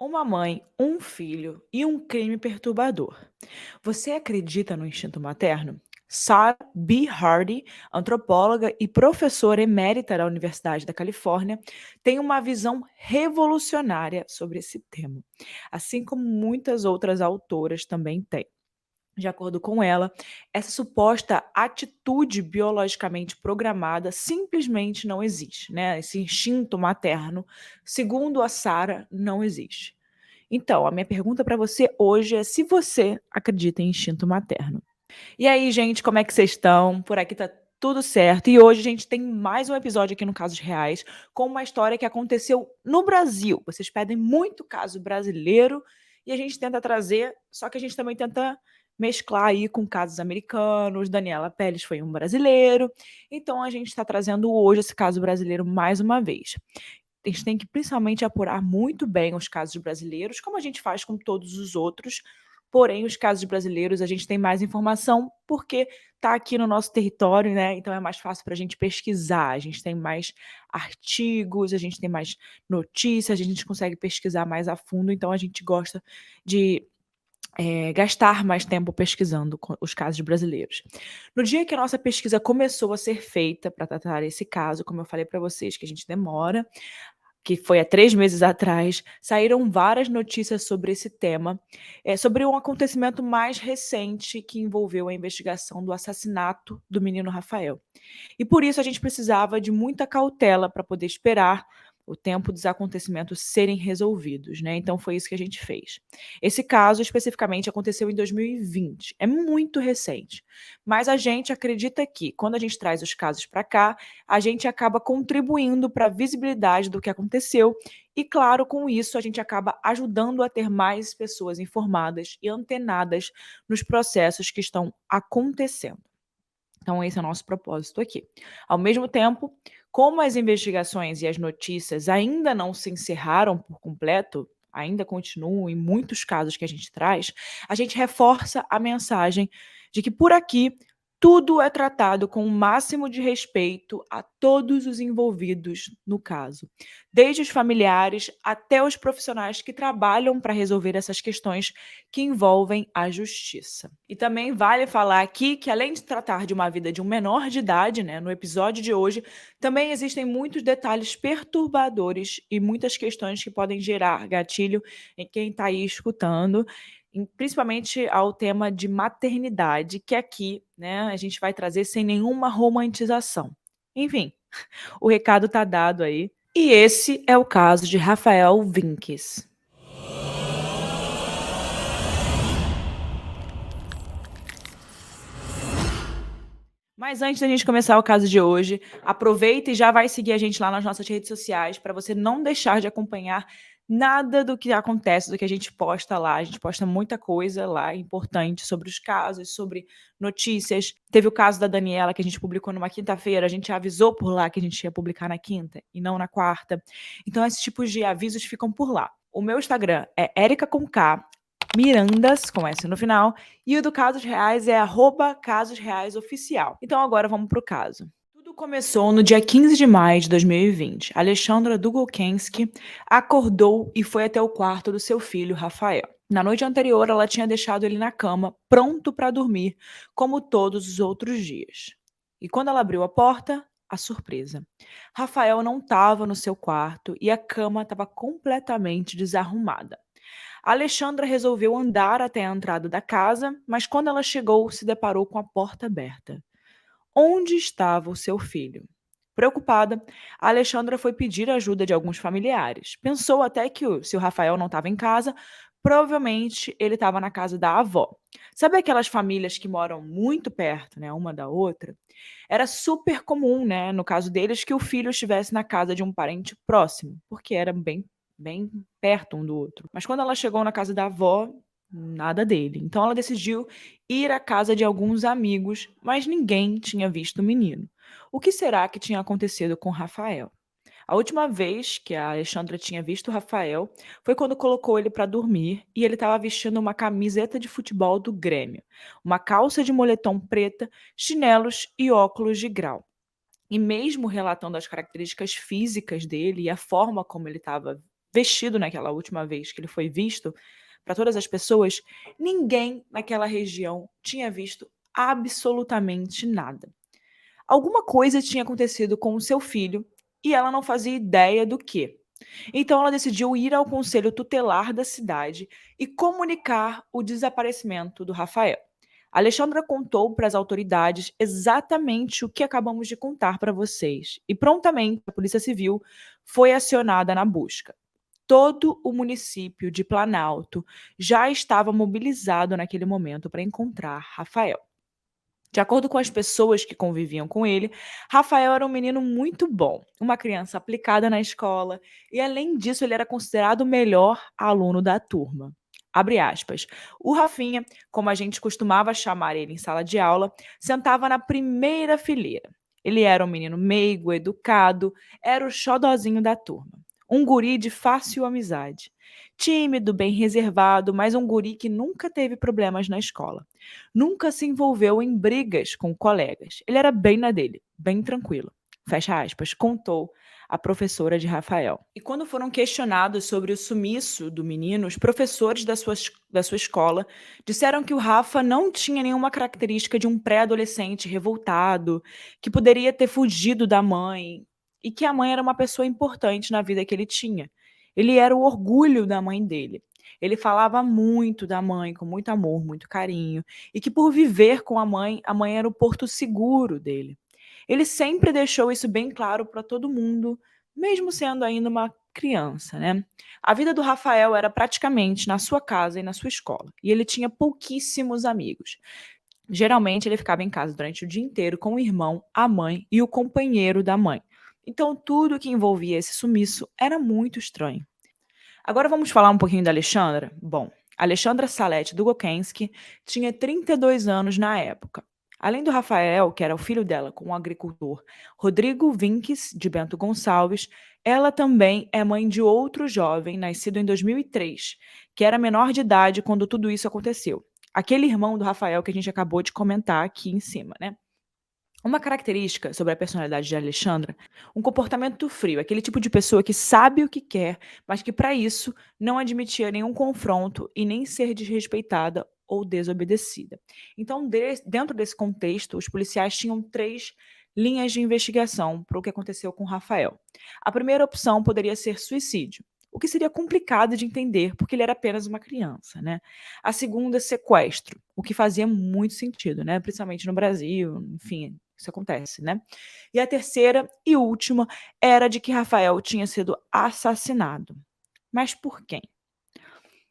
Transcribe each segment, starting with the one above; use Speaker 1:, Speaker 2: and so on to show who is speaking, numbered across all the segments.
Speaker 1: Uma mãe, um filho e um crime perturbador. Você acredita no instinto materno? Sarah B. Hardy, antropóloga e professora emérita da Universidade da Califórnia, tem uma visão revolucionária sobre esse tema, assim como muitas outras autoras também têm. De acordo com ela, essa suposta atitude biologicamente programada simplesmente não existe, né? Esse instinto materno, segundo a Sarah, não existe. Então, a minha pergunta para você hoje é se você acredita em instinto materno. E aí, gente, como é que vocês estão? Por aqui tá tudo certo. E hoje a gente tem mais um episódio aqui no Casos Reais com uma história que aconteceu no Brasil. Vocês pedem muito caso brasileiro e a gente tenta trazer, só que a gente também tenta mesclar aí com casos americanos. Daniela Pérez foi um brasileiro. Então a gente está trazendo hoje esse caso brasileiro mais uma vez. A gente tem que principalmente apurar muito bem os casos brasileiros, como a gente faz com todos os outros. Porém, os casos brasileiros a gente tem mais informação porque está aqui no nosso território, né? Então é mais fácil para a gente pesquisar. A gente tem mais artigos, a gente tem mais notícias, a gente consegue pesquisar mais a fundo. Então a gente gosta de gastar mais tempo pesquisando os casos brasileiros. No dia que a nossa pesquisa começou a ser feita para tratar esse caso, como eu falei para vocês, que a gente demora, que foi há 3 meses atrás, saíram várias notícias sobre esse tema, sobre um acontecimento mais recente que envolveu a investigação do assassinato do menino Rafael. E por isso a gente precisava de muita cautela para poder esperar o tempo dos acontecimentos serem resolvidos, né, então foi isso que a gente fez. Esse caso especificamente aconteceu em 2020, é muito recente, mas a gente acredita que quando a gente traz os casos para cá, a gente acaba contribuindo para a visibilidade do que aconteceu e, claro, com isso a gente acaba ajudando a ter mais pessoas informadas e antenadas nos processos que estão acontecendo. Então, esse é o nosso propósito aqui. Ao mesmo tempo, como as investigações e as notícias ainda não se encerraram por completo, ainda continuam em muitos casos que a gente traz, a gente reforça a mensagem de que por aqui tudo é tratado com o máximo de respeito a todos os envolvidos no caso, desde os familiares até os profissionais que trabalham para resolver essas questões que envolvem a justiça. E também vale falar aqui que, além de tratar de uma vida de um menor de idade, né, no episódio de hoje, também existem muitos detalhes perturbadores e muitas questões que podem gerar gatilho em quem está aí escutando, principalmente ao tema de maternidade, que aqui, né, a gente vai trazer sem nenhuma romantização. Enfim, o recado está dado aí. E esse é o caso de Rafael Vinques. Mas antes da gente começar o caso de hoje, aproveita e já vai seguir a gente lá nas nossas redes sociais para você não deixar de acompanhar nada do que acontece, do que a gente posta lá. A gente posta muita coisa lá importante sobre os casos, sobre notícias. Teve o caso da Daniela que a gente publicou numa quinta-feira, a gente avisou por lá que a gente ia publicar na quinta e não na quarta. Então esses tipos de avisos ficam por lá. O meu Instagram é Erica com K, Mirandas, com S no final, e o do Casos Reais é @casosreaisoficial. Então agora vamos para o caso. Tudo começou no dia 15 de maio de 2020. Alexandra Dugolkensky acordou e foi até o quarto do seu filho, Rafael. Na noite anterior, ela tinha deixado ele na cama, pronto para dormir, como todos os outros dias. E quando ela abriu a porta, a surpresa. Rafael não estava no seu quarto e a cama estava completamente desarrumada. A Alexandra resolveu andar até a entrada da casa, mas quando ela chegou, se deparou com a porta aberta. Onde estava o seu filho? Preocupada, a Alexandra foi pedir ajuda de alguns familiares. Pensou até que se o Rafael não estava em casa, provavelmente ele estava na casa da avó. Sabe aquelas famílias que moram muito perto, né, uma da outra? Era super comum, né, no caso deles, que o filho estivesse na casa de um parente próximo, porque era bem perto um do outro. Mas quando ela chegou na casa da avó, nada dele. Então ela decidiu ir à casa de alguns amigos, mas ninguém tinha visto o menino. O que será que tinha acontecido com Rafael? A última vez que a Alexandra tinha visto o Rafael foi quando colocou ele para dormir e ele estava vestindo uma camiseta de futebol do Grêmio, uma calça de moletom preta, chinelos e óculos de grau. E mesmo relatando as características físicas dele e a forma como ele estava vestido naquela última vez que ele foi visto para todas as pessoas, ninguém naquela região tinha visto absolutamente nada. Alguma coisa tinha acontecido com o seu filho e ela não fazia ideia do que. Então ela decidiu ir ao conselho tutelar da cidade e comunicar o desaparecimento do Rafael. A Alexandra contou para as autoridades exatamente o que acabamos de contar para vocês e prontamente a Polícia Civil foi acionada na busca. Todo o município de Planalto já estava mobilizado naquele momento para encontrar Rafael. De acordo com as pessoas que conviviam com ele, Rafael era um menino muito bom, uma criança aplicada na escola e, além disso, ele era considerado o melhor aluno da turma. Abre aspas. O Rafinha, como a gente costumava chamar ele em sala de aula, sentava na primeira fileira. Ele era um menino meigo, educado, era o xodozinho da turma. Um guri de fácil amizade. Tímido, bem reservado, mas um guri que nunca teve problemas na escola. Nunca se envolveu em brigas com colegas. Ele era bem na dele, bem tranquilo. Fecha aspas, contou a professora de Rafael. E quando foram questionados sobre o sumiço do menino, os professores da sua escola disseram que o Rafa não tinha nenhuma característica de um pré-adolescente revoltado, que poderia ter fugido da mãe, e que a mãe era uma pessoa importante na vida que ele tinha. Ele era o orgulho da mãe dele. Ele falava muito da mãe, com muito amor, muito carinho, e que por viver com a mãe era o porto seguro dele. Ele sempre deixou isso bem claro para todo mundo, mesmo sendo ainda uma criança, né? A vida do Rafael era praticamente na sua casa e na sua escola, e ele tinha pouquíssimos amigos. Geralmente ele ficava em casa durante o dia inteiro com o irmão, a mãe e o companheiro da mãe. Então tudo que envolvia esse sumiço era muito estranho. Agora vamos falar um pouquinho da Alexandra? Bom, Alexandra Salete Dugokensky tinha 32 anos na época. Além do Rafael, que era o filho dela com o agricultor Rodrigo Vinques, de Bento Gonçalves, ela também é mãe de outro jovem, nascido em 2003, que era menor de idade quando tudo isso aconteceu. Aquele irmão do Rafael que a gente acabou de comentar aqui em cima, né? Uma característica sobre a personalidade de Alexandra, um comportamento frio, aquele tipo de pessoa que sabe o que quer, mas que para isso não admitia nenhum confronto e nem ser desrespeitada ou desobedecida. Então, dentro desse contexto, os policiais tinham três linhas de investigação para o que aconteceu com Rafael. A primeira opção poderia ser suicídio, o que seria complicado de entender, porque ele era apenas uma criança, né? A segunda, sequestro, o que fazia muito sentido, né? Principalmente no Brasil, enfim, isso acontece, né? E a terceira e última era de que Rafael tinha sido assassinado. Mas por quem?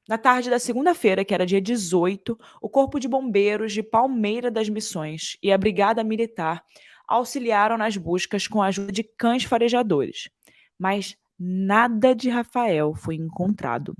Speaker 1: Na tarde da segunda-feira, que era dia 18, o Corpo de Bombeiros de Palmeira das Missões e a Brigada Militar auxiliaram nas buscas com a ajuda de cães farejadores. Mas nada de Rafael foi encontrado.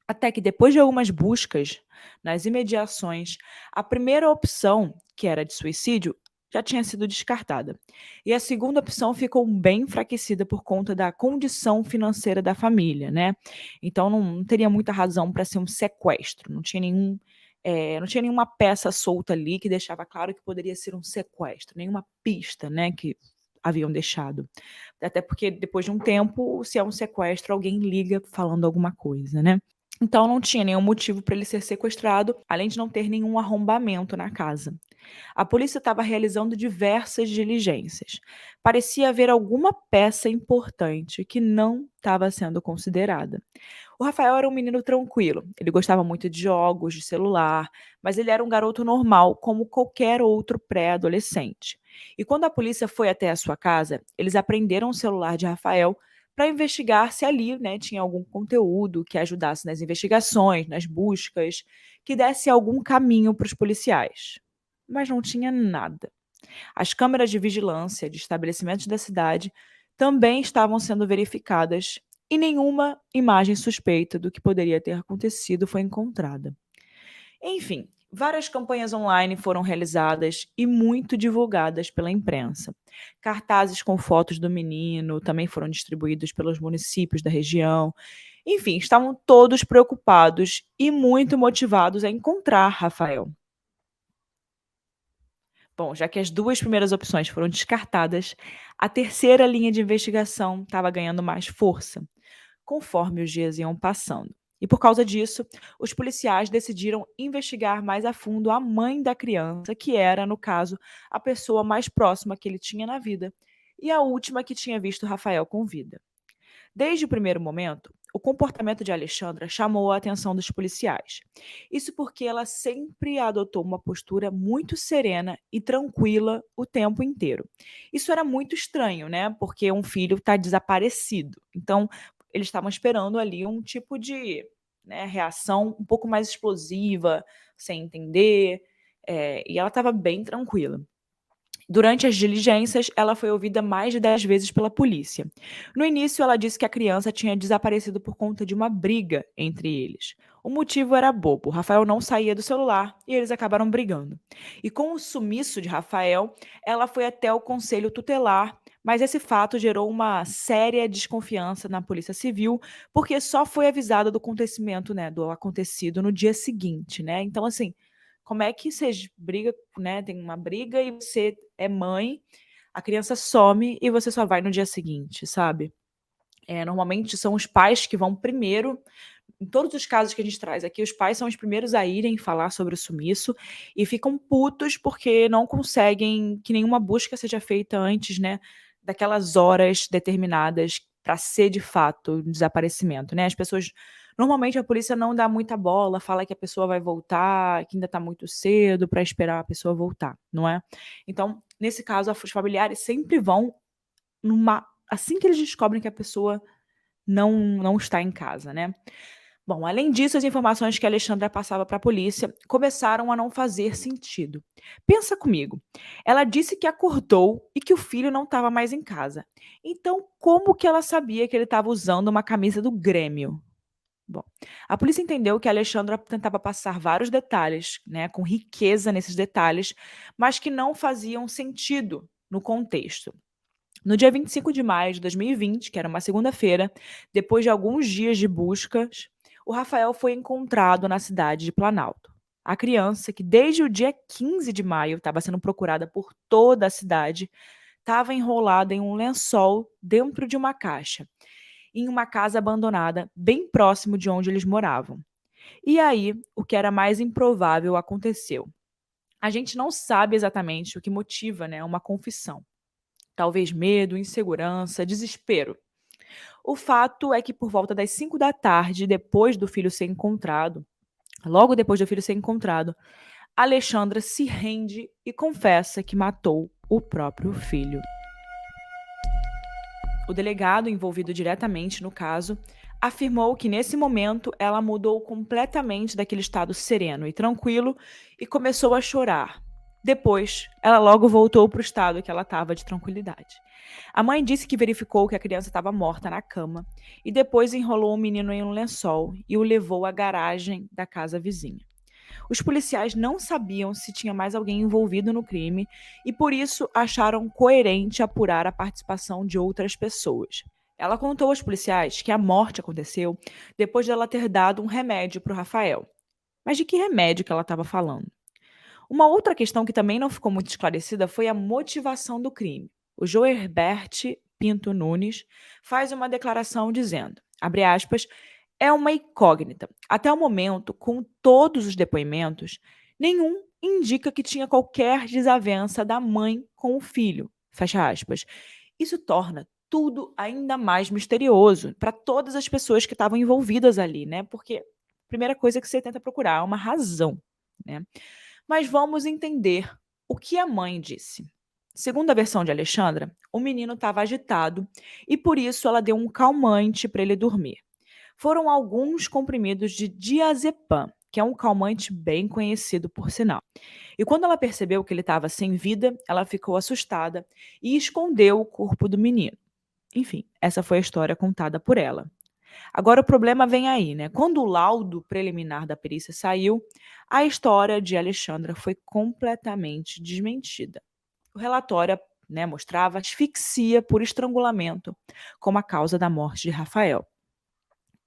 Speaker 1: Até que depois de algumas buscas nas imediações, a primeira opção, que era de suicídio, já tinha sido descartada. E a segunda opção ficou bem enfraquecida por conta da condição financeira da família, né? Então não teria muita razão para ser um sequestro, não tinha nenhuma peça solta ali que deixava claro que poderia ser um sequestro, nenhuma pista, né, que haviam deixado. Até porque depois de um tempo, se é um sequestro, alguém liga falando alguma coisa, né? Então não tinha nenhum motivo para ele ser sequestrado, além de não ter nenhum arrombamento na casa. A polícia estava realizando diversas diligências. Parecia haver alguma peça importante que não estava sendo considerada. O Rafael era um menino tranquilo, ele gostava muito de jogos, de celular, mas ele era um garoto normal, como qualquer outro pré-adolescente. E quando a polícia foi até a sua casa, eles apreenderam o celular de Rafael para investigar se ali, né, tinha algum conteúdo que ajudasse nas investigações, nas buscas, que desse algum caminho para os policiais. Mas não tinha nada. As câmeras de vigilância de estabelecimentos da cidade também estavam sendo verificadas e nenhuma imagem suspeita do que poderia ter acontecido foi encontrada. Enfim, várias campanhas online foram realizadas e muito divulgadas pela imprensa. Cartazes com fotos do menino também foram distribuídos pelos municípios da região. Enfim, estavam todos preocupados e muito motivados a encontrar Rafael. Bom, já que as duas primeiras opções foram descartadas, a terceira linha de investigação estava ganhando mais força. conforme os dias iam passando. E por causa disso, os policiais decidiram investigar mais a fundo a mãe da criança, que era, no caso, a pessoa mais próxima que ele tinha na vida e a última que tinha visto Rafael com vida. Desde o primeiro momento, o comportamento de Alexandra chamou a atenção dos policiais. Isso porque ela sempre adotou uma postura muito serena e tranquila o tempo inteiro. Isso era muito estranho, né? Porque um filho está desaparecido. Então, eles estavam esperando ali um tipo de, né, reação um pouco mais explosiva, sem entender. E ela estava bem tranquila. Durante as diligências, ela foi ouvida mais de 10 vezes pela polícia. No início, ela disse que a criança tinha desaparecido por conta de uma briga entre eles. O motivo era bobo: Rafael não saía do celular e eles acabaram brigando. E com o sumiço de Rafael, ela foi até o conselho tutelar, mas esse fato gerou uma séria desconfiança na Polícia Civil, porque só foi avisada do acontecimento, né, do acontecido no dia seguinte, né? Então, assim, como é que você briga, né, tem uma briga e você é mãe, a criança some e você só vai no dia seguinte, sabe? Normalmente são os pais que vão primeiro. Em todos os casos que a gente traz aqui, os pais são os primeiros a irem falar sobre o sumiço e ficam putos porque não conseguem que nenhuma busca seja feita antes, né, daquelas horas determinadas para ser de fato um desaparecimento, né? As pessoas, normalmente a polícia não dá muita bola, fala que a pessoa vai voltar, que ainda está muito cedo para esperar a pessoa voltar, não é? Então, nesse caso, os familiares sempre vão assim que eles descobrem que a pessoa não está em casa, né? Bom, além disso, as informações que a Alexandra passava para a polícia começaram a não fazer sentido. Pensa comigo. Ela disse que acordou e que o filho não estava mais em casa. Então, como que ela sabia que ele estava usando uma camisa do Grêmio? Bom, a polícia entendeu que a Alexandra tentava passar vários detalhes, né, com riqueza nesses detalhes, mas que não faziam sentido no contexto. No dia 25 de maio de 2020, que era uma segunda-feira, depois de alguns dias de buscas, o Rafael foi encontrado na cidade de Planalto. A criança, que desde o dia 15 de maio estava sendo procurada por toda a cidade, estava enrolada em um lençol dentro de uma caixa, em uma casa abandonada bem próximo de onde eles moravam. E aí, o que era mais improvável aconteceu. A gente não sabe exatamente o que motiva, né, uma confissão. Talvez medo, insegurança, desespero. O fato é que por volta das 5 da tarde, depois do filho ser encontrado, logo depois do filho ser encontrado, Alexandra se rende e confessa que matou o próprio filho. O delegado envolvido diretamente no caso afirmou que nesse momento ela mudou completamente daquele estado sereno e tranquilo e começou a chorar. Depois, ela logo voltou para o estado que ela estava de tranquilidade. A mãe disse que verificou que a criança estava morta na cama e depois enrolou o menino em um lençol e o levou à garagem da casa vizinha. Os policiais não sabiam se tinha mais alguém envolvido no crime e, por isso, acharam coerente apurar a participação de outras pessoas. Ela contou aos policiais que a morte aconteceu depois de ela ter dado um remédio para o Rafael. Mas de que remédio que ela estava falando? Uma outra questão que também não ficou muito esclarecida foi a motivação do crime. O Joerbert Pinto Nunes faz uma declaração dizendo, abre aspas, é uma incógnita. Até o momento, com todos os depoimentos, nenhum indica que tinha qualquer desavença da mãe com o filho. Fecha aspas. Isso torna tudo ainda mais misterioso para todas as pessoas que estavam envolvidas ali, né? Porque a primeira coisa que você tenta procurar é uma razão, né? Mas vamos entender o que a mãe disse. Segundo a versão de Alexandra, o menino estava agitado e por isso ela deu um calmante para ele dormir. Foram alguns comprimidos de diazepam, que é um calmante bem conhecido por sinal. E quando ela percebeu que ele estava sem vida, ela ficou assustada e escondeu o corpo do menino. Enfim, essa foi a história contada por ela. Agora o problema vem aí, né? Quando o laudo preliminar da perícia saiu, a história de Alexandra foi completamente desmentida. O relatório, né, mostrava asfixia por estrangulamento como a causa da morte de Rafael.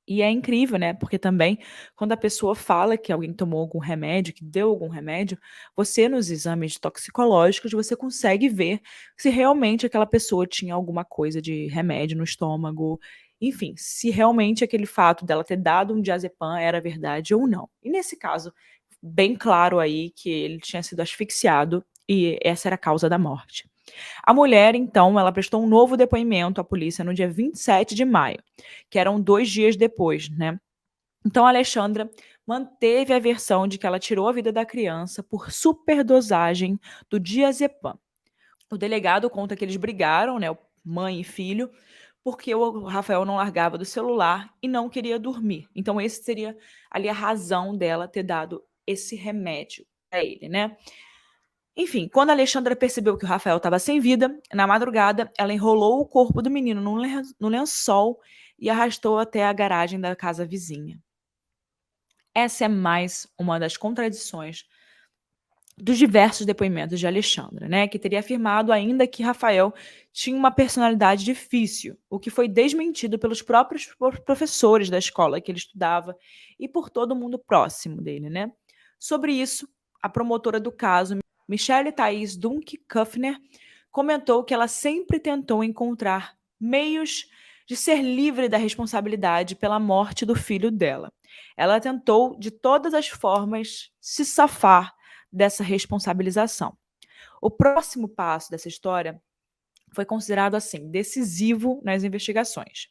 Speaker 1: E é incrível, né? Porque também, quando a pessoa fala que alguém tomou algum remédio, que deu algum remédio, você, nos exames toxicológicos, você consegue ver se realmente aquela pessoa tinha alguma coisa de remédio no estômago. enfim, se realmente aquele fato dela ter dado um diazepam era verdade ou não. E nesse caso, bem claro aí que ele tinha sido asfixiado e essa era a causa da morte. A mulher, então, ela prestou um novo depoimento à polícia no dia 27 de maio, que eram 2 dias depois, né. Então a Alexandra manteve a versão de que ela tirou a vida da criança por superdosagem do diazepam. O delegado conta que eles brigaram, né, o mãe e filho, porque o Rafael não largava do celular e não queria dormir. Então esse seria ali a razão dela ter dado esse remédio pra ele, né. Enfim, quando a Alexandra percebeu que o Rafael estava sem vida, na madrugada ela enrolou o corpo do menino no lençol e arrastou até a garagem da casa vizinha. Essa é mais uma das contradições dos diversos depoimentos de Alexandra, né, que teria afirmado ainda que Rafael tinha uma personalidade difícil, o que foi desmentido pelos próprios professores da escola que ele estudava e por todo mundo próximo dele, né. Sobre isso, a promotora do caso, Michelle Thaís Dunk Kuffner, comentou que ela sempre tentou encontrar meios de ser livre da responsabilidade pela morte do filho dela. Ela tentou, de todas as formas, se safar dessa responsabilização. O próximo passo dessa história foi considerado assim decisivo nas investigações.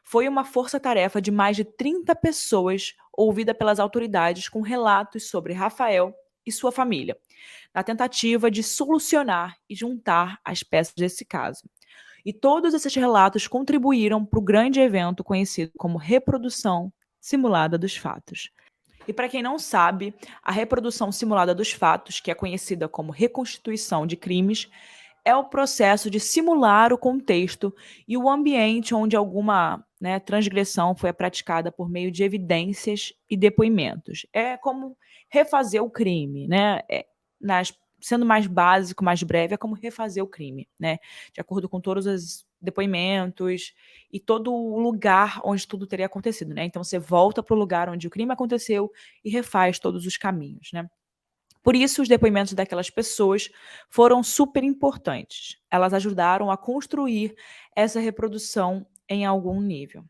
Speaker 1: Foi uma força-tarefa de mais de 30 pessoas ouvida pelas autoridades com relatos sobre Rafael e sua família, na tentativa de solucionar e juntar as peças desse caso. E todos esses relatos contribuíram para o grande evento conhecido como reprodução simulada dos fatos. E para quem não sabe, a reprodução simulada dos fatos, que é conhecida como reconstituição de crimes, é o processo de simular o contexto e o ambiente onde alguma, né, transgressão foi praticada por meio de evidências e depoimentos. É como refazer o crime, né? Sendo mais básico, mais breve, é como refazer o crime, né? De acordo com todos os depoimentos e todo o lugar onde tudo teria acontecido, né? Então você volta para o lugar onde o crime aconteceu e refaz todos os caminhos, né? Por isso, os depoimentos daquelas pessoas foram super importantes. Elas ajudaram a construir essa reprodução em algum nível.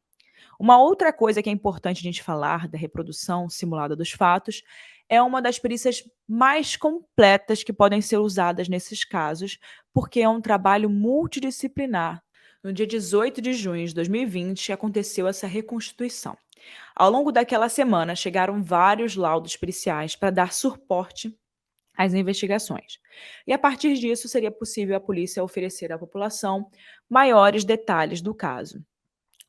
Speaker 1: Uma outra coisa que é importante a gente falar da reprodução simulada dos fatos é uma das perícias mais completas que podem ser usadas nesses casos, porque é um trabalho multidisciplinar. No dia 18 de junho de 2020, aconteceu essa reconstituição. Ao longo daquela semana, chegaram vários laudos periciais para dar suporte as investigações. E a partir disso, seria possível a polícia oferecer à população maiores detalhes do caso.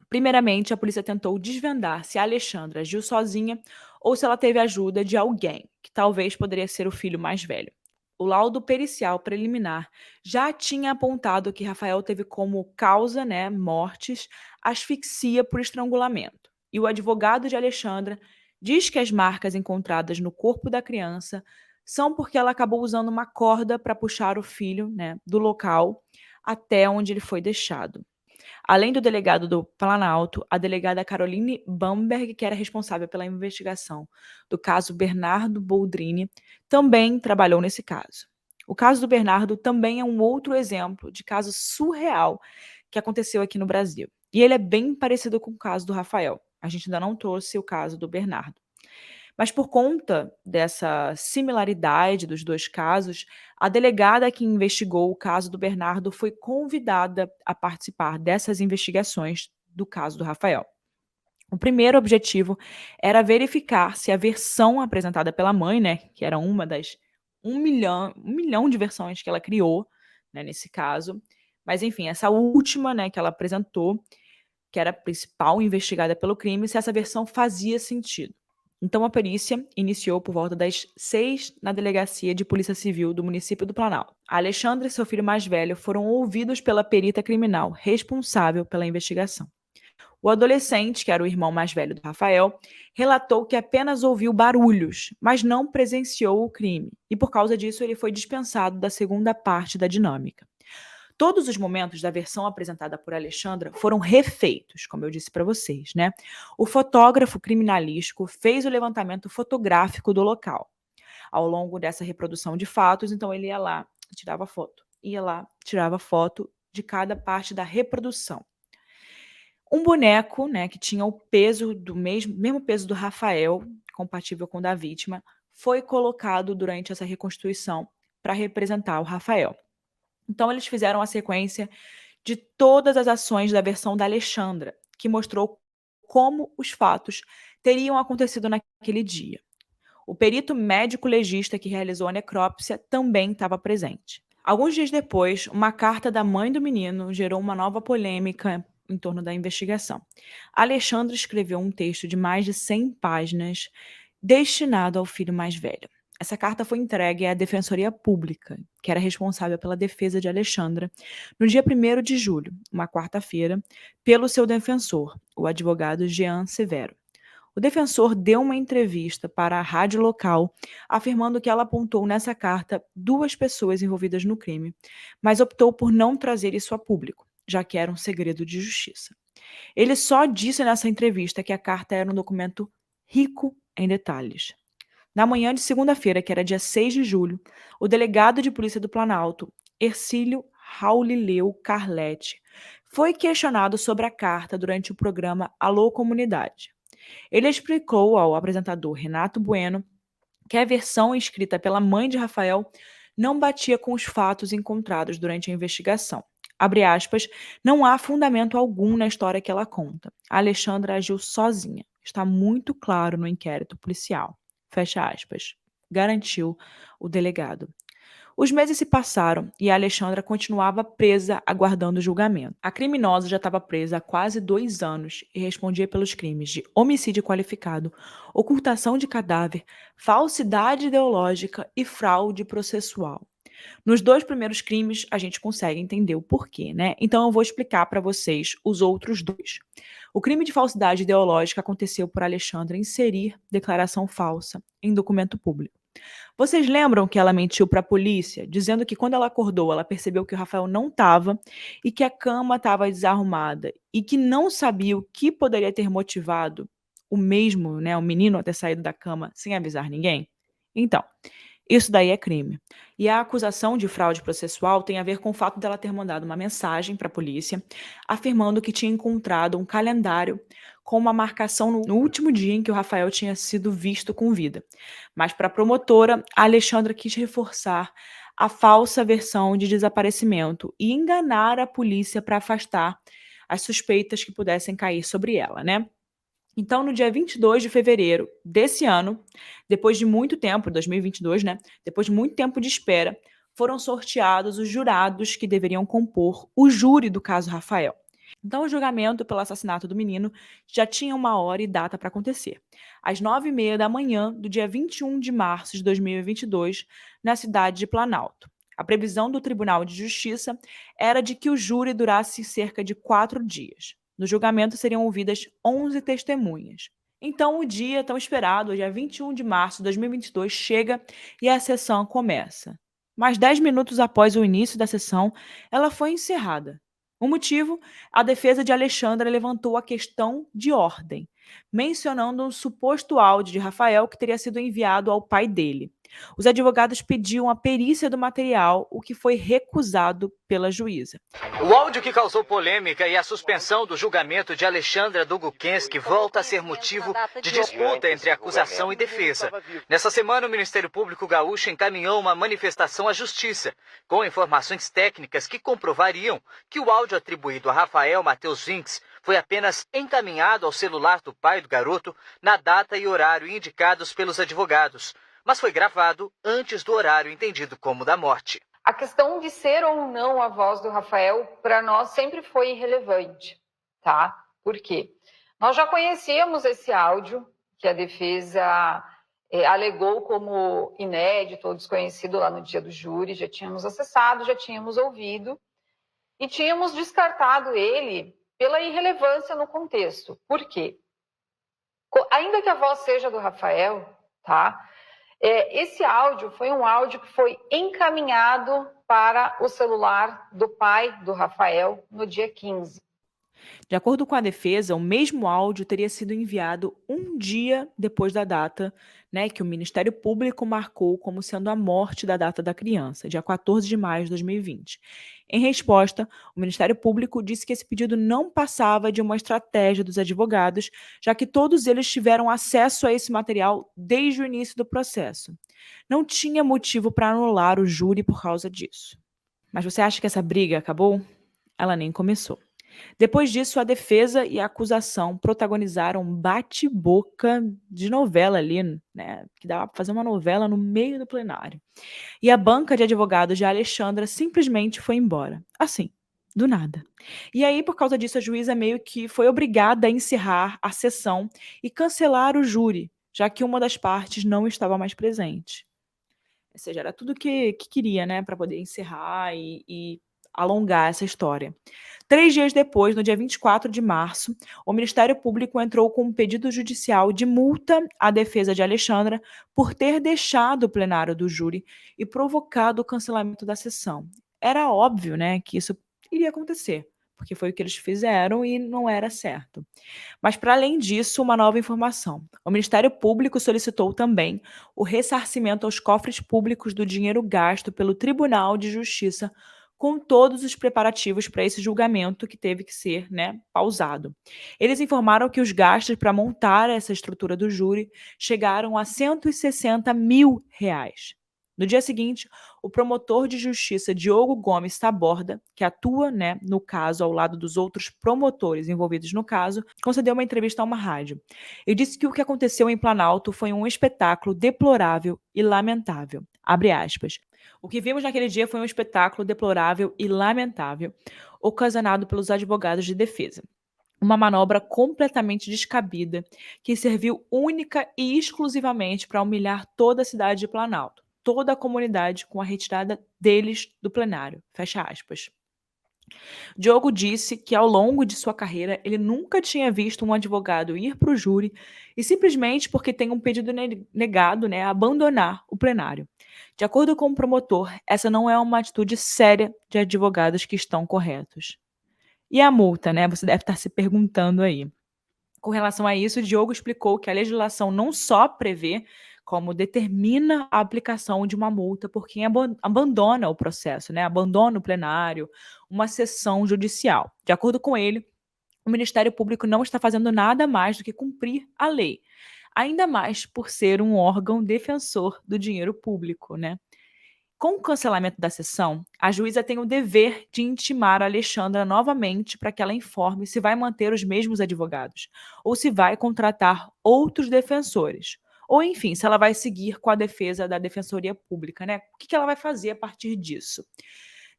Speaker 1: Primeiramente, a polícia tentou desvendar se a Alexandra agiu sozinha ou se ela teve ajuda de alguém, que talvez poderia ser o filho mais velho. O laudo pericial preliminar já tinha apontado que Rafael teve como causa, né, mortes, asfixia por estrangulamento. E o advogado de Alexandra diz que as marcas encontradas no corpo da criança são porque ela acabou usando uma corda para puxar o filho, né, do local até onde ele foi deixado. Além do delegado do Planalto, a delegada Caroline Bamberg, que era responsável pela investigação do caso Bernardo Boldrini, também trabalhou nesse caso. O caso do Bernardo também é um outro exemplo de caso surreal que aconteceu aqui no Brasil. E ele é bem parecido com o caso do Rafael. A gente ainda não trouxe o caso do Bernardo. Mas por conta dessa similaridade dos 2 casos, a delegada que investigou o caso do Bernardo foi convidada a participar dessas investigações do caso do Rafael. O primeiro objetivo era verificar se a versão apresentada pela mãe, né, que era uma das 1 milhão de versões que ela criou, né, nesse caso, mas enfim, essa última, né, que ela apresentou, que era a principal investigada pelo crime, se essa versão fazia sentido. Então a perícia iniciou por volta das 6 na Delegacia de Polícia Civil do município do Planalto. A Alexandra e seu filho mais velho foram ouvidos pela perita criminal responsável pela investigação. O adolescente, que era o irmão mais velho do Rafael, relatou que apenas ouviu barulhos, mas não presenciou o crime, e por causa disso ele foi dispensado da segunda parte da dinâmica. Todos os momentos da versão apresentada por Alexandra foram refeitos, como eu disse para vocês, né? O fotógrafo criminalístico fez o levantamento fotográfico do local. Ao longo dessa reprodução de fatos, então ele ia lá, tirava foto, ia lá, tirava foto de cada parte da reprodução. Um boneco, né, que tinha o peso do mesmo peso do Rafael, compatível com o da vítima, foi colocado durante essa reconstituição para representar o Rafael. Então eles fizeram a sequência de todas as ações da versão da Alexandra, que mostrou como os fatos teriam acontecido naquele dia. O perito médico legista que realizou a necrópsia também estava presente. Alguns dias depois, uma carta da mãe do menino gerou uma nova polêmica em torno da investigação. Alexandre escreveu um texto de mais de 100 páginas destinado ao filho mais velho. Essa carta foi entregue à Defensoria Pública, que era responsável pela defesa de Alexandra, no dia 1º de julho, uma quarta-feira, pelo seu defensor, o advogado Jean Severo. O defensor deu uma entrevista para a rádio local, afirmando que ela apontou nessa carta 2 pessoas envolvidas no crime, mas optou por não trazer isso a público, já que era um segredo de justiça. Ele só disse nessa entrevista que a carta era um documento rico em detalhes. Na manhã de segunda-feira, que era dia 6 de julho, o delegado de polícia do Planalto, Hercílio Raulileu Carletti, foi questionado sobre a carta durante o programa Alô Comunidade. Ele explicou ao apresentador Renato Bueno que a versão escrita pela mãe de Rafael não batia com os fatos encontrados durante a investigação. Abre aspas, não há fundamento algum na história que ela conta. A Alexandra agiu sozinha. Está muito claro no inquérito policial. Fecha aspas. Garantiu o delegado. Os meses se passaram e a Alexandra continuava presa aguardando o julgamento. A criminosa já estava presa há quase 2 anos e respondia pelos crimes de homicídio qualificado, ocultação de cadáver, falsidade ideológica e fraude processual. Nos 2 primeiros crimes, a gente consegue entender o porquê, né? Então eu vou explicar para vocês os outros 2. O crime de falsidade ideológica aconteceu por Alexandra inserir declaração falsa em documento público. Vocês lembram que ela mentiu para a polícia, dizendo que quando ela acordou, ela percebeu que o Rafael não estava e que a cama estava desarrumada e que não sabia o que poderia ter motivado o mesmo, né, o menino a ter saído da cama sem avisar ninguém? Então, isso daí é crime. E a acusação de fraude processual tem a ver com o fato dela ter mandado uma mensagem para a polícia afirmando que tinha encontrado um calendário com uma marcação no último dia em que o Rafael tinha sido visto com vida. Mas para a promotora, a Alexandra quis reforçar a falsa versão de desaparecimento e enganar a polícia para afastar as suspeitas que pudessem cair sobre ela, né? Então, no dia 22 de fevereiro desse ano, depois de muito tempo, 2022, né? Depois de muito tempo de espera, foram sorteados os jurados que deveriam compor o júri do caso Rafael. Então, o julgamento pelo assassinato do menino já tinha uma hora e data para acontecer. Às 9h30 da manhã do dia 21 de março de 2022, na cidade de Planalto. A previsão do Tribunal de Justiça era de que o júri durasse cerca de 4 dias. No julgamento seriam ouvidas 11 testemunhas. Então, o dia tão esperado, dia 21 de março de 2022, chega e a sessão começa. Mas 10 minutos após o início da sessão, ela foi encerrada. O motivo? A defesa de Alexandra levantou a questão de ordem, mencionando um suposto áudio de Rafael que teria sido enviado ao pai dele. Os advogados pediam a perícia do material, o que foi recusado pela juíza.
Speaker 2: O áudio que causou polêmica e a suspensão do julgamento de Alexandra Dugukensky volta a ser motivo de disputa entre acusação e defesa. Nessa semana, o Ministério Público Gaúcho encaminhou uma manifestação à Justiça, com informações técnicas que comprovariam que o áudio atribuído a Rafael Matheus Vinks foi apenas encaminhado ao celular do pai do garoto na data e horário indicados pelos advogados, mas foi gravado antes do horário entendido como da morte.
Speaker 3: A questão de ser ou não a voz do Rafael, para nós, sempre foi irrelevante, tá? Por quê? Nós já conhecíamos esse áudio, que a defesa alegou como inédito ou desconhecido lá no dia do júri, já tínhamos acessado, já tínhamos ouvido, e tínhamos descartado ele pela irrelevância no contexto. Por quê? Ainda que a voz seja do Rafael, tá? Esse áudio foi um áudio que foi encaminhado para o celular do pai do Rafael no dia 15.
Speaker 1: De acordo com a defesa, o mesmo áudio teria sido enviado um dia depois da data, né, que o Ministério Público marcou como sendo a morte da data da criança, dia 14 de maio de 2020. Em resposta, o Ministério Público disse que esse pedido não passava de uma estratégia dos advogados, já que todos eles tiveram acesso a esse material desde o início do processo. Não tinha motivo para anular o júri por causa disso. Mas você acha que essa briga acabou? Ela nem começou. Depois disso, a defesa e a acusação protagonizaram um bate-boca de novela ali, né? Que dava para fazer uma novela no meio do plenário. E a banca de advogados de Alexandra simplesmente foi embora. Assim, do nada. E aí, por causa disso, a juíza meio que foi obrigada a encerrar a sessão e cancelar o júri, já que uma das partes não estava mais presente. Ou seja, era tudo que queria, né, para poder encerrar e alongar essa história. 3 dias depois, no dia 24 de março, o Ministério Público entrou com um pedido judicial de multa à defesa de Alexandra por ter deixado o plenário do júri e provocado o cancelamento da sessão. Era óbvio, né, que isso iria acontecer, porque foi o que eles fizeram e não era certo. Mas, para além disso, uma nova informação. O Ministério Público solicitou também o ressarcimento aos cofres públicos do dinheiro gasto pelo Tribunal de Justiça com todos os preparativos para esse julgamento que teve que ser, né, pausado. Eles informaram que os gastos para montar essa estrutura do júri chegaram a R$ 160 mil. No dia seguinte, o promotor de justiça Diogo Gomes Taborda, que atua, né, no caso ao lado dos outros promotores envolvidos no caso, concedeu uma entrevista a uma rádio. Ele disse que o que aconteceu em Planalto foi um espetáculo deplorável e lamentável. Abre aspas. O que vimos naquele dia foi um espetáculo deplorável e lamentável, ocasionado pelos advogados de defesa. Uma manobra completamente descabida, que serviu única e exclusivamente para humilhar toda a cidade de Planalto, toda a comunidade com a retirada deles do plenário. Fecha aspas. Diogo disse que ao longo de sua carreira ele nunca tinha visto um advogado ir para o júri e simplesmente porque tem um pedido negado, né, abandonar o plenário. De acordo com o promotor, essa não é uma atitude séria de advogados que estão corretos. E a multa, né? Você deve estar se perguntando aí. Com relação a isso, o Diogo explicou que a legislação não só prevê, como determina a aplicação de uma multa por quem abandona o processo, né? Abandona o plenário, uma sessão judicial. De acordo com ele, o Ministério Público não está fazendo nada mais do que cumprir a lei, ainda mais por ser um órgão defensor do dinheiro público, né? Com o cancelamento da sessão, a juíza tem o dever de intimar a Alexandra novamente para que ela informe se vai manter os mesmos advogados ou se vai contratar outros defensores. Ou, enfim, se ela vai seguir com a defesa da Defensoria Pública, né? O que ela vai fazer a partir disso?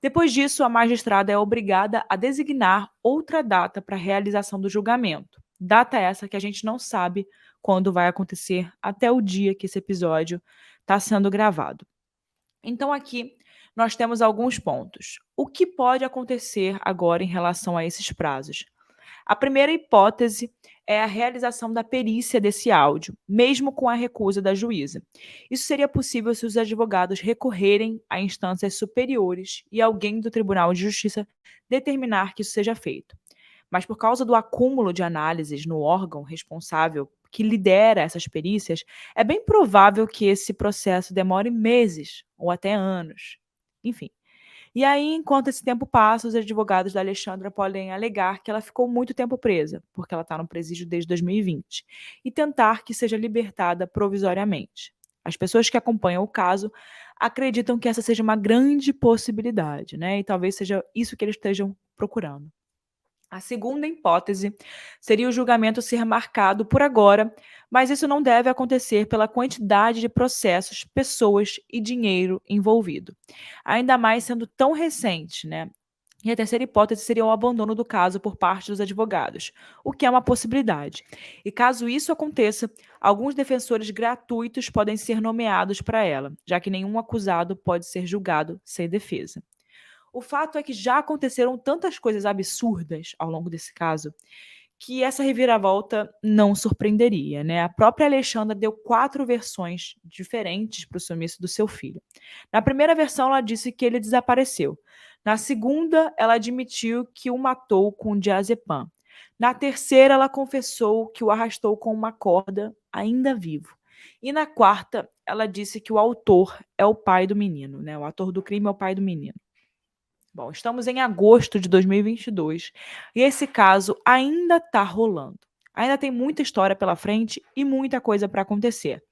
Speaker 1: Depois disso, a magistrada é obrigada a designar outra data para a realização do julgamento. Data essa que a gente não sabe quando vai acontecer até o dia que esse episódio está sendo gravado. Então, aqui nós temos alguns pontos. O que pode acontecer agora em relação a esses prazos? A primeira hipótese é a realização da perícia desse áudio, mesmo com a recusa da juíza. Isso seria possível se os advogados recorrerem a instâncias superiores e alguém do Tribunal de Justiça determinar que isso seja feito. Mas por causa do acúmulo de análises no órgão responsável que lidera essas perícias, é bem provável que esse processo demore meses ou até anos. Enfim. E aí, enquanto esse tempo passa, os advogados da Alexandra podem alegar que ela ficou muito tempo presa, porque ela está no presídio desde 2020, e tentar que seja libertada provisoriamente. As pessoas que acompanham o caso acreditam que essa seja uma grande possibilidade, né? E talvez seja isso que eles estejam procurando. A segunda hipótese seria o julgamento ser marcado por agora, mas isso não deve acontecer pela quantidade de processos, pessoas e dinheiro envolvido. Ainda mais sendo tão recente, né? E a terceira hipótese seria o abandono do caso por parte dos advogados, o que é uma possibilidade. E caso isso aconteça, alguns defensores gratuitos podem ser nomeados para ela, já que nenhum acusado pode ser julgado sem defesa. O fato é que já aconteceram tantas coisas absurdas ao longo desse caso que essa reviravolta não surpreenderia, né? A própria Alexandra deu 4 versões diferentes para o sumiço do seu filho. Na primeira versão, ela disse que ele desapareceu. Na segunda, ela admitiu que o matou com diazepam. Na terceira, ela confessou que o arrastou com uma corda, ainda vivo. E na quarta, ela disse que o autor é o pai do menino, né? O autor do crime é o pai do menino. Bom, estamos em agosto de 2022 e esse caso ainda está rolando. Ainda tem muita história pela frente e muita coisa para acontecer.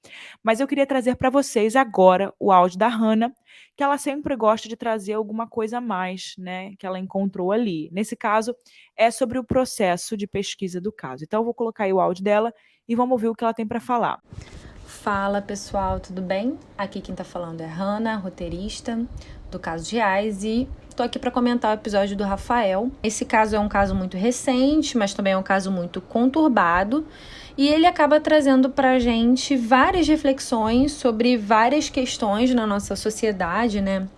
Speaker 1: Mas eu queria trazer para vocês agora o áudio da Hannah, que ela sempre gosta de trazer alguma coisa a mais, né, que ela encontrou ali. Nesse caso, é sobre o processo de pesquisa do caso. Então, eu vou colocar aí o áudio dela e vamos ouvir o que ela tem para falar.
Speaker 4: Fala pessoal, tudo bem? Aqui quem tá falando é Hannah, roteirista do Casos Reais, e tô aqui para comentar o episódio do Rafael. Esse caso é um caso muito recente, mas também é um caso muito conturbado, e ele acaba trazendo pra gente várias reflexões sobre várias questões na nossa sociedade, né?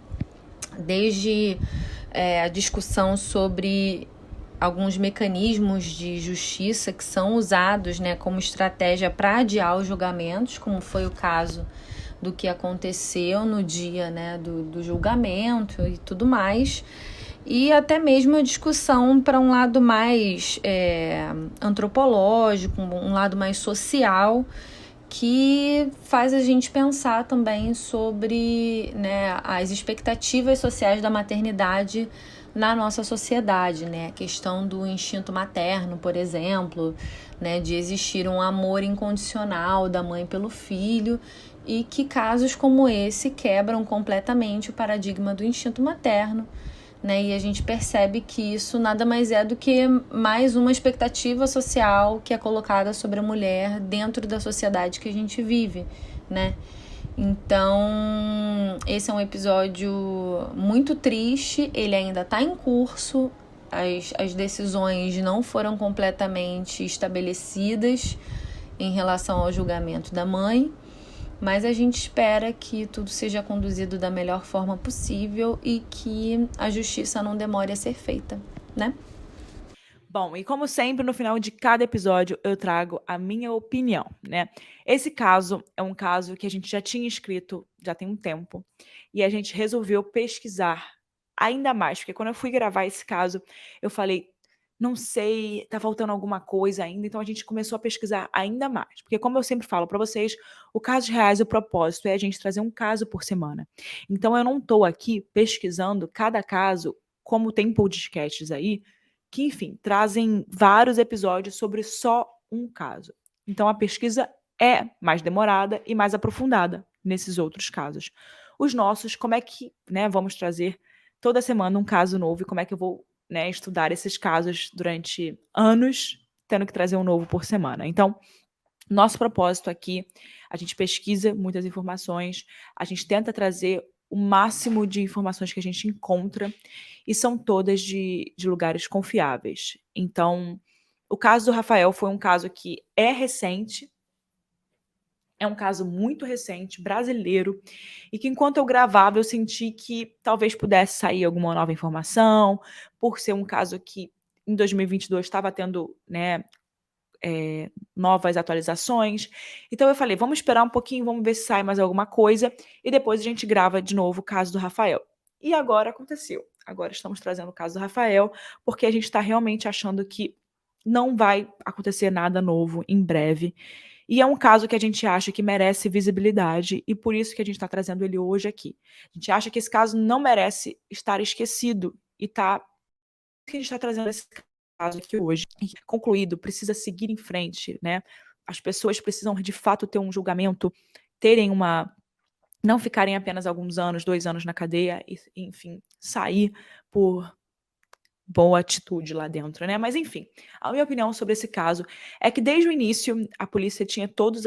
Speaker 4: Desde a discussão sobre alguns mecanismos de justiça que são usados, né, como estratégia para adiar os julgamentos, como foi o caso do que aconteceu no dia, né, do julgamento e tudo mais, e até mesmo a discussão para um lado mais antropológico, um lado mais social, que faz a gente pensar também sobre, né, as expectativas sociais da maternidade na nossa sociedade, né? A questão do instinto materno, por exemplo, né? De existir um amor incondicional da mãe pelo filho, e que casos como esse quebram completamente o paradigma do instinto materno, né? E a gente percebe que isso nada mais é do que mais uma expectativa social que é colocada sobre a mulher dentro da sociedade que a gente vive, né? Então, esse é um episódio muito triste, ele ainda está em curso, as decisões não foram completamente estabelecidas em relação ao julgamento da mãe, mas a gente espera que tudo seja conduzido da melhor forma possível e que a justiça não demore a ser feita, né?
Speaker 1: Bom, e como sempre, no final de cada episódio eu trago a minha opinião, né? Esse caso é um caso que a gente já tinha escrito já tem um tempo e a gente resolveu pesquisar ainda mais, porque quando eu fui gravar esse caso, eu falei, não sei, tá faltando alguma coisa ainda, então a gente começou a pesquisar ainda mais, porque como eu sempre falo para vocês, o Casos Reais, o propósito é a gente trazer um caso por semana. Então eu não tô aqui pesquisando cada caso, como tem podcasts aí, que, enfim, trazem vários episódios sobre só um caso. Então, a pesquisa é mais demorada e mais aprofundada nesses outros casos. Os nossos, como é que, né, vamos trazer toda semana um caso novo e como é que eu vou, né, estudar esses casos durante anos, tendo que trazer um novo por semana. Então, nosso propósito aqui, a gente pesquisa muitas informações, a gente tenta trazer o máximo de informações que a gente encontra e são todas de lugares confiáveis. Então, o caso do Rafael foi um caso que é recente, é um caso muito recente, brasileiro, e que enquanto eu gravava eu senti que talvez pudesse sair alguma nova informação, por ser um caso que em 2022 estava tendo, né, novas atualizações. Então eu falei, vamos esperar um pouquinho, vamos ver se sai mais alguma coisa e depois a gente grava de novo o caso do Rafael. E agora aconteceu. Agora estamos trazendo o caso do Rafael, porque a gente está realmente achando que não vai acontecer nada novo em breve. E é um caso que a gente acha que merece visibilidade e por isso que a gente está trazendo ele hoje aqui. A gente acha que esse caso não merece estar esquecido e tá que a gente está trazendo esse caso aqui hoje, concluído, precisa seguir em frente, né? As pessoas precisam de fato ter um julgamento, terem uma. Não ficarem apenas alguns anos, 2 anos na cadeia e, enfim, sair por boa atitude lá dentro, né? Mas enfim, a minha opinião sobre esse caso é que desde o início a polícia tinha todas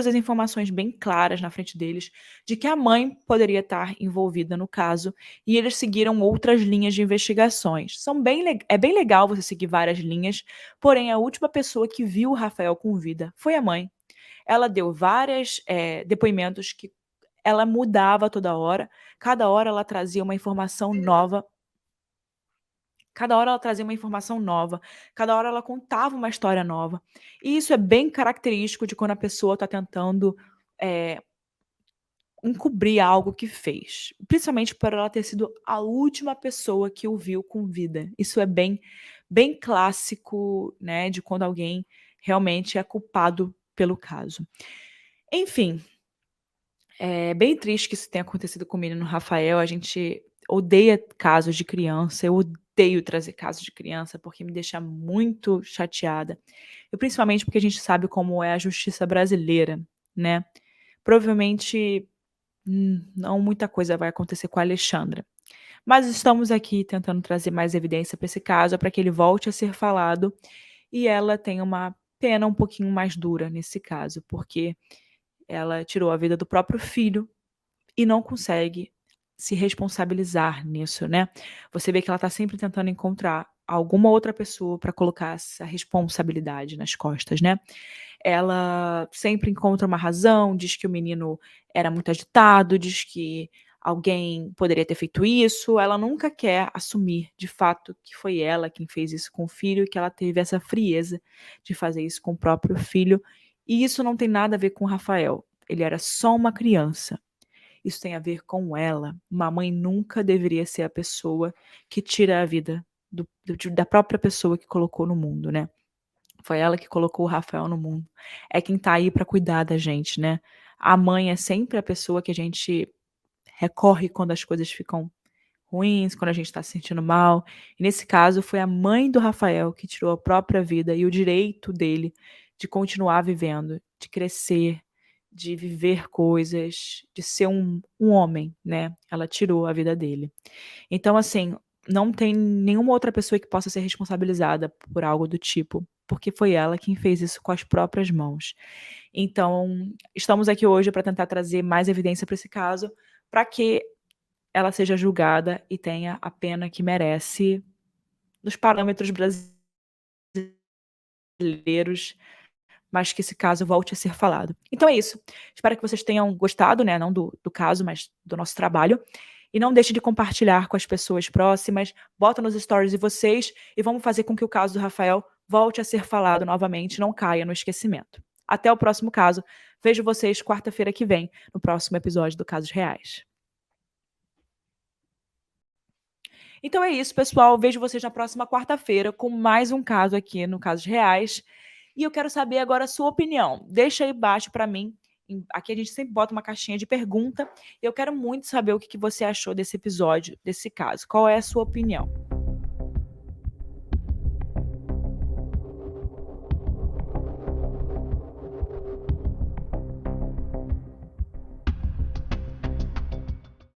Speaker 1: as informações bem claras na frente deles de que a mãe poderia estar envolvida no caso e eles seguiram outras linhas de investigações. É bem legal você seguir várias linhas, porém a última pessoa que viu o Rafael com vida foi a mãe. Ela deu vários depoimentos que ela mudava toda hora, cada hora ela trazia uma informação nova. Cada hora ela trazia uma informação nova, cada hora ela contava uma história nova. E isso é bem característico de quando a pessoa está tentando encobrir algo que fez, principalmente por ela ter sido a última pessoa que o viu com vida. Isso é bem clássico, né, de quando alguém realmente é culpado pelo caso. Enfim, é bem triste que isso tenha acontecido com o menino Rafael. A gente odeia casos de criança. Eu odeio trazer casos de criança porque me deixa muito chateada. E principalmente porque a gente sabe como é a justiça brasileira, né? Provavelmente não muita coisa vai acontecer com a Alexandra. Mas estamos aqui tentando trazer mais evidência para esse caso, para que ele volte a ser falado e ela tenha uma pena um pouquinho mais dura nesse caso, porque ela tirou a vida do próprio filho e não consegue se responsabilizar nisso, né. Você vê que ela está sempre tentando encontrar alguma outra pessoa para colocar essa responsabilidade nas costas, né. Ela sempre encontra uma razão, diz que o menino era muito agitado, diz que alguém poderia ter feito isso, ela nunca quer assumir de fato que foi ela quem fez isso com o filho e que ela teve essa frieza de fazer isso com o próprio filho, e isso não tem nada a ver com o Rafael, ele era só uma criança. Isso tem a ver com ela. Uma mãe nunca deveria ser a pessoa que tira a vida da própria pessoa que colocou no mundo, né. Foi ela que colocou o Rafael no mundo. É quem tá aí pra cuidar da gente, né. A mãe é sempre a pessoa que a gente recorre quando as coisas ficam ruins, quando a gente tá se sentindo mal. E nesse caso foi a mãe do Rafael que tirou a própria vida e o direito dele de continuar vivendo, de crescer, de viver coisas, de ser um homem, né. Ela tirou a vida dele. Então, assim, não tem nenhuma outra pessoa que possa ser responsabilizada por algo do tipo, porque foi ela quem fez isso com as próprias mãos. Então, estamos aqui hoje para tentar trazer mais evidência para esse caso, para que ela seja julgada e tenha a pena que merece nos parâmetros brasileiros, mas que esse caso volte a ser falado. Então é isso. Espero que vocês tenham gostado, né, não do caso, mas do nosso trabalho. E não deixe de compartilhar com as pessoas próximas, bota nos stories de vocês e vamos fazer com que o caso do Rafael volte a ser falado novamente, não caia no esquecimento. Até o próximo caso. Vejo vocês quarta-feira que vem, no próximo episódio do Casos Reais. Então é isso, pessoal. Vejo vocês na próxima quarta-feira com mais um caso aqui no Casos Reais. E eu quero saber agora a sua opinião. Deixa aí embaixo para mim. Aqui a gente sempre bota uma caixinha de pergunta. E eu quero muito saber o que você achou desse episódio, desse caso. Qual é a sua opinião?